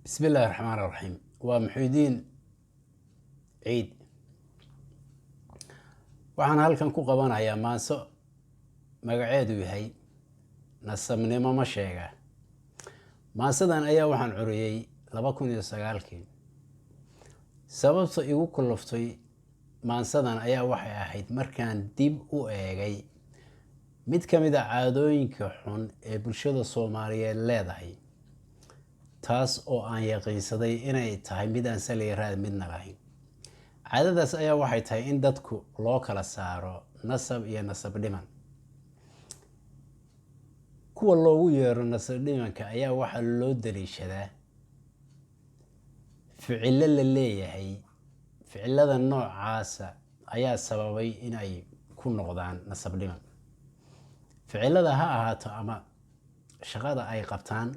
بسم الله الرحمن الرحيم ومحيدين عيد waxaan halkan ku qabanayaa maaso magaceedu yahay nasabnimo ma sheega. maasadan ayaa waxaan curiyey 2009kii. sababta igu kuluftay maasadan ayaa waxay ahayd markaan dib u eegay mid ka mid ah caadooyinka xun ee bulshada Soomaaliyeed leedahay, taas oo aan yaqiinsaday inay tahay mid aan saliiraad midna lahayn. caadadaas ayaa waxay tahay in dadku loo kala saaro nasab iyo nasab dhiman. kuwa loogu yeero nasab dhimanka ayaa waxaa loo daliishadaa ficilo la leeyahay. ficilada noocaasa ayaa sababay in ay ku noqdaan nasab dhiman. ficilada ha ahaato ama shaqada ay qabtaan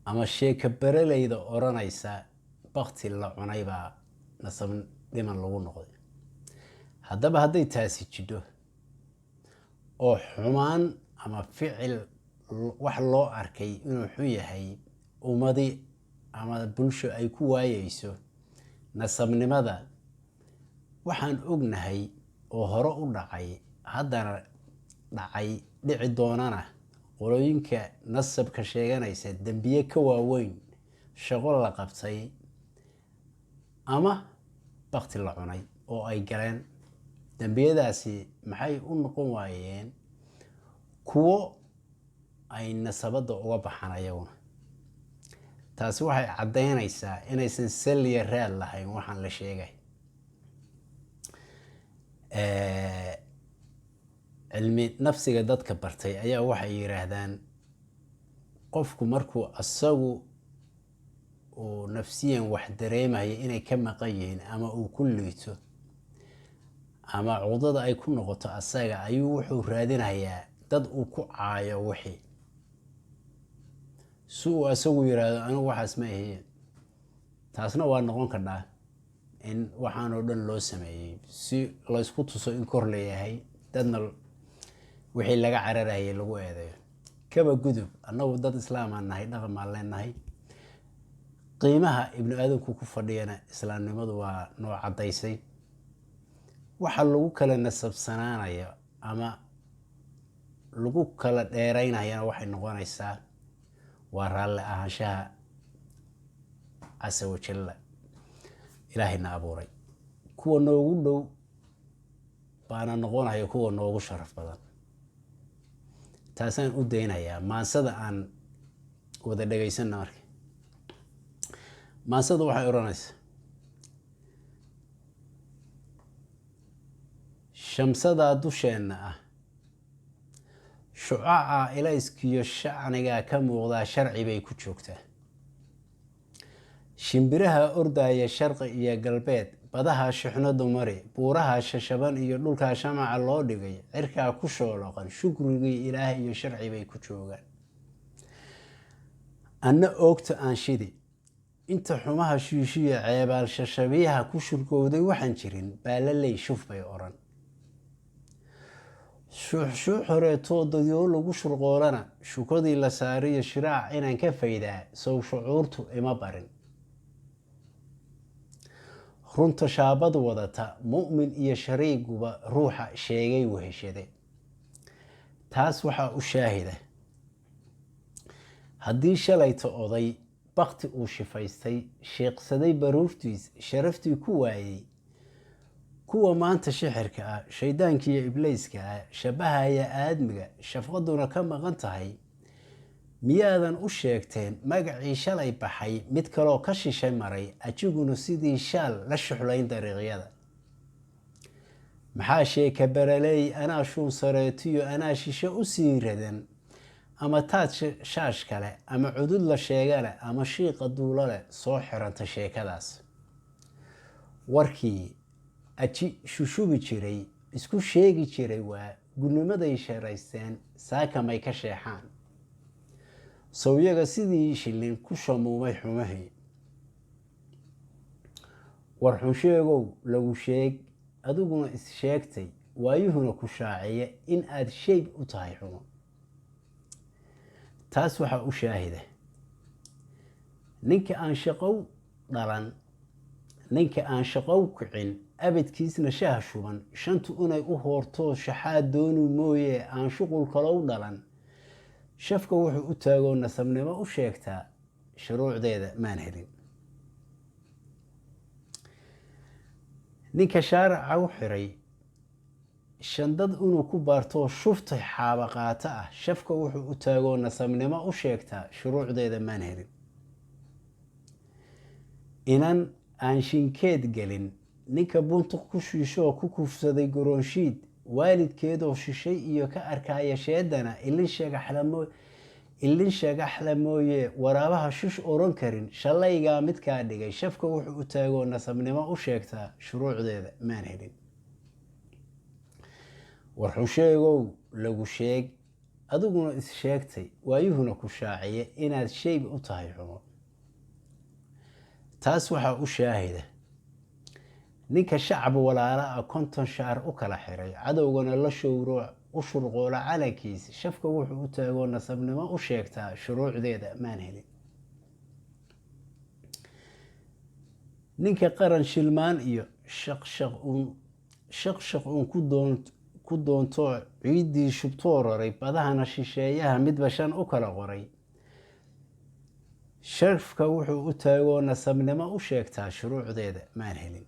ama sheeka bereleyda oranaysa bakti la cunay baa nasab dhiman lagu noqday. haddaba hadday taasi jidho oo xumaan ama ficil wax loo arkay inuu xun yahay, ummadi ama bulsho ay ku waayeyso nasabnimada, waxaan ognahay oo hore u dhacay, haddana dhici doonana qolooyinka nasabka sheeganaysa dambiye ka waaweyn, shaqo la qabtay ama bakti la cunay oo ay galeen. dambiyadaasi maxay u noqon waayeen kuwo ay nasabada uga baxaan ayaguna? taasi waxay caddaynaysaa inaysan saliya raad lahayn waxaan la sheegay. cilmi nafsiga dadka bartay ayaa waxay yiraahdaan qofku markuu asagu uu nafsiyan wax dareemayo inay ka maqan yihiin ama uu ku liito ama cudada ay ku noqoto asaga, ayuu wuxuu raadinayaa dad uu ku caayo wixii, si uu asagu yiraahdo anigu waxaas ma ahayn. taasna waa noqon kartaa in waxaan oo dhan loo sameeyey si laysku tuso in kor leeyahay, dadna wixii laga cararayay lagu eedeeyo. kaba gudub, annagu dad islaam aan nahay, dhaqan baan leenahay, qiimaha ibnu aadamku ku fadhiyana islaamnimadu waa noo caddaysay. waxa lagu kala nasabsanaanayo ama lagu kala dheeraynayana waxay noqonaysaa waa raalli ahaanshaha casa wajalla ilaahayna abuuray. kuwa noogu dhow baana noqonaya kuwa noogu sharaf badan. taasaan u daynayaa. maansada aan wada dhagaysana marka. maansada waxay odhanaysaa: shamsadaa dusheenna ah, shucaca ilayskiyo shacnigaa ka muuqdaa, sharci bay ku joogtaa. shimbiraha ordaya sharqi iyo galbeed, badaha shixnadu mari, buuraha shashaban iyo dhulkaa shamaca loo dhigay, cirkaa ku shooloqan, shukrigii ilaah iyo sharci bay ku joogaan. anna oogta aan shidi, inta xumaha shiishiya ceebaal shashabiyaha ku shurkowday waxaan jirin, baalaley shuf bay odhan. shuuxshuux horeetoo dadyoo lagu shurqoolana, shukadii la saariyo shiraac inaan ka faydaa, sow shucuurtu ima barin. runta shaabad wadata, mu'min iyo shariiguba ruuxa sheegay weheshade. taas waxaa u shaahida haddii shalayta oday bakti uu shifaystay, sheeqsaday baruurtiis, sharaftii ku waayey, kuwa maanta shixirka ah, shayddaanka iyo ibliiska ah, shabahaya aadmiga, shafqaduna ka maqan tahay, miyaadan u sheegteen magacii shalay baxay mid kaloo ka shishay maray, ajiguna sidii shaal la shuxlayn dariiqyada? maxaa sheeka baraleey anaa shuun sareetiyo anaa shishe u sii radan, ama taad shaash kale ama cudud la sheegale ama shiiqa duulo leh soo xiranta sheekadaas? warkii aji shushubi jiray, isku sheegi jiray waa gudnimaday sharaysteen, saakamay ka sheexaan. sawyaga sidii shilin ku shamuumay xumahii. war xunsheegow lagu sheeg, adiguna is sheegtay, waayuhuna ku shaaciya in aad sheeg u tahay xumo. taas waxaa u shaahida ninka aan shaqow dhalan ninka aan shaqow kicin abadkiisna shaah shuban shantu inay u hoorto shaxaad dooni mooye aan shuqul kalow dhalan shafka wuxuu u taagoo nasabnimo u sheegtaa shuruucdeeda maan helin ninka shaaraca u xiray shandad inuu ku baartoo shuftay xaabaqaata ah shafka wuxuu u taagoo nasabnimo u sheegtaa shuruucdeeda maan helin inan aan shinkeed gelin ninka buntuq ku shiishoo ku kufsaday goroonshiid waalidkeedoo shishay iyo ka arkaaya sheedana ilin shagaxla mooye waraabaha shush oran karin shallaygaa midkaa dhigay shafka wuxuu u taagoo nasabnimo u sheegtaa shuruucdeeda maan helin warxusheegow lagu sheeg adiguna is sheegtay waayuhuna ku shaaciye inaad shayb u tahay xumo taas waxaa u shaahida ninka shacab walaala ah konton shaar u kala xiray cadowgana la showro u shurqoola calankiisa shafka wuxuu u taagoo nasabnimo u sheegtaa shuruucdeeda maan helin ninka qaran shilmaan iyo shaqshaq uun ku doontoo ciiddii shubtoo raray badahana shisheeyaha midba shan u kala qoray shafka wuxuu u taagoo nasabnimo u sheegtaa shuruucdeeda maan helin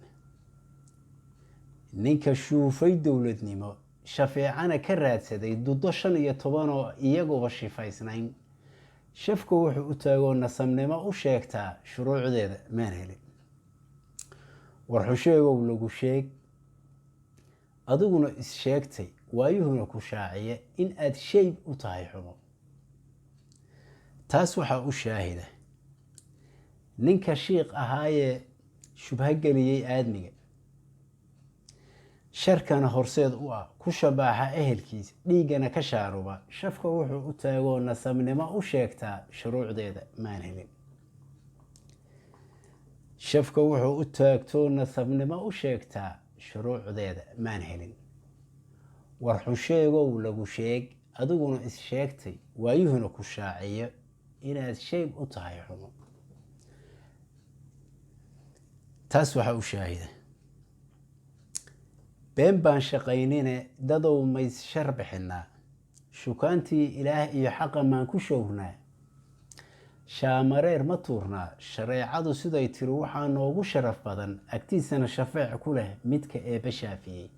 ninka shuufay dowladnimo shafeecana ka raadsaday dudo 15 oo iyaguba shifaysnayn shafka wuxuu u taagoo nasabnimo u sheegtaa shuruucdeeda maan helin warxusheegow lagu sheeg adiguna is sheegtay waayuhuna ku shaaciye in aad shayb u tahay xumo taas waxaa u shaahida ninka shiiq ahaayee shubha geliyey aadmiga sharkana horseed u ah ku shabaaxa ehelkiisa dhiiggana ka shaaruba shafka wuxuu u taagoo nasabnimo u sheegtaa shuruucdeeda maan helin shafka wuxuu u taagtoo nasabnimo u sheegtaa shuruucdeeda maan helin warxusheegow lagu sheeg adiguna is sheegtay waayuhuna ku shaaciyo inaad shayb u tahay xumo taas waxaa u shaahida been baan shaqaynine dadow mays shar bixinaa shukaantii ilaah iyo xaqa maan ku showgnaa shaamareer ma tuurnaa shareecadu siday tiri waxaa noogu sharaf badan agtiisana shafeec ku leh midka eebbe shaafiyey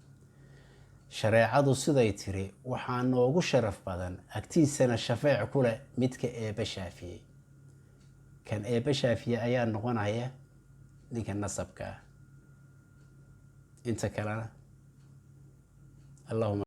shareecadu siday tiri waxaa noogu sharaf badan agtiisana shafeec ku leh midka eebbe shaafiyey kan eebbe shaafiye ayaa noqonaya ninka nasabka ah inta kalena اللهم